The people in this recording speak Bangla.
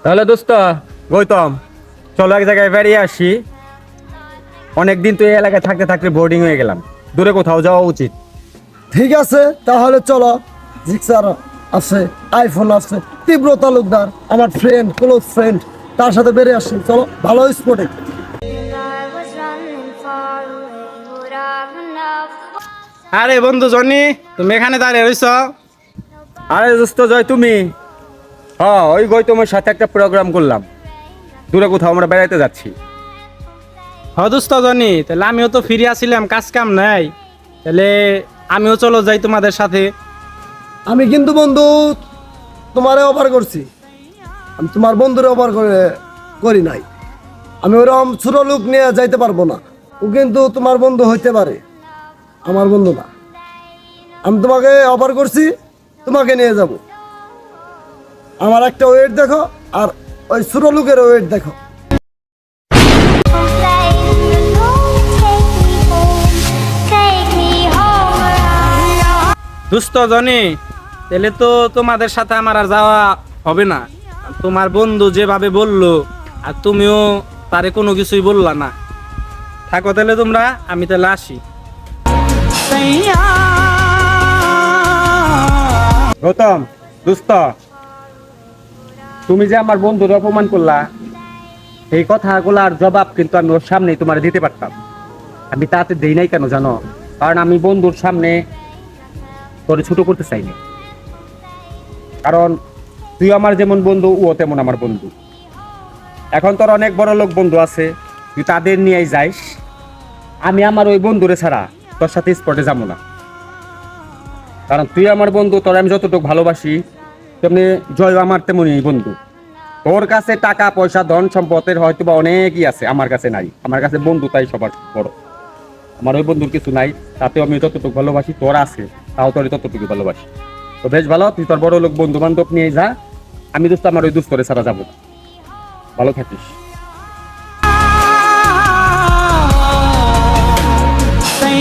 তাহলে দোস্ত গৌতম, চলো এক জায়গায় বেরিয়ে আসি। অনেকদিন তো এই এলাকায় থাকতে থাকতে বোর্ডিং হয়ে গেলাম, দূরে কোথাও যাওয়া উচিত। ঠিক আছে, তাহলে চলো। জিক্সার আছে, আইফোন আছে, তীব্র তালুকদার আমার ফ্রেন্ড, ক্লোজ ফ্রেন্ড, তার সাথে বেরিয়ে আসি। চলো ভালো স্পটে। আরে বন্ধু জনি, তুমি এখানে দাঁড়িয়ে রইছ? আরে দোস্ত জয়, তুমি? হ্যাঁ, ওই গৌতমের সাথে একটা প্রোগ্রাম করলাম, দূরে কোথাও আমরা বেড়াইতে যাচ্ছি। হদুস্ত জনি, তাহলে আমিও তো ফিরে আসছিলাম, কাজ কাম নাই, তাহলে আমিও চলো যাই তোমাদের সাথে। আমি কিন্তু বন্ধু তোমারে অফার করছি, আমি তোমার বন্ধুরে অফার করি নাই। আমি ওরকম ছোট লোক নিয়ে যাইতে পারবো না। ও কিন্তু তোমার বন্ধু হইতে পারে, আমার বন্ধু না। আমি তোমাকে অফার করছি, তোমাকে নিয়ে যাব। আমার একটা ওয়েট দেখো, আর ওই ছোট লোকের ওয়েট দেখো। দুস্থ জনি, তাহলে তো তোমাদের সাথে আমার আর যাওয়া হবে না। তোমার বন্ধু যেভাবে বললো, আর তুমিও তারে কোনো কিছুই বললা না। থাকো তাহলে তোমরা, আমি তাহলে আসি। গৌতম দোস্ত, তুমি যে আমার বন্ধুর অপমান করলা, এই কথাগুলার জবাব কিন্তু আমি ওর সামনেই তোমার দিতে পারতাম। আমি তাতে দেই নাই কেন জানো? কারণ আমি বন্ধুর সামনে তোরে ছোট করতে চাইনি। কারণ তুই আমার যেমন বন্ধু, ও তেমন আমার বন্ধু। এখন তোর অনেক বড় লোক বন্ধু আছে, তুই তাদের নিয়েই যাইস। আমি আমার ওই বন্ধুরে ছাড়া তোর সাথে স্পটে যাবো না। কারণ তুই আমার বন্ধু, তোর আমি যতটুকু ভালোবাসি, তেমনি জয় আমার তেমনই বন্ধু। তোর কাছে টাকা পয়সা ধন সম্পদের হয়তো বা অনেকই আছে, আমার কাছে নাই। আমার কাছে বন্ধু তাই সবার বড়। আমার ওই বন্ধুর কিছু নাই, তাতেও আমি যতটুকু ভালোবাসি তোর আছে, তাও তোর ততটুকু ভালোবাসি। তো বেশ ভালো, তুই তোর বড় লোক বন্ধু বান্ধব নিয়ে যা। আমি দোস্ত আমার ওই দুস্তরে ছাড়া যাবো না। ভালো থাকিস। Say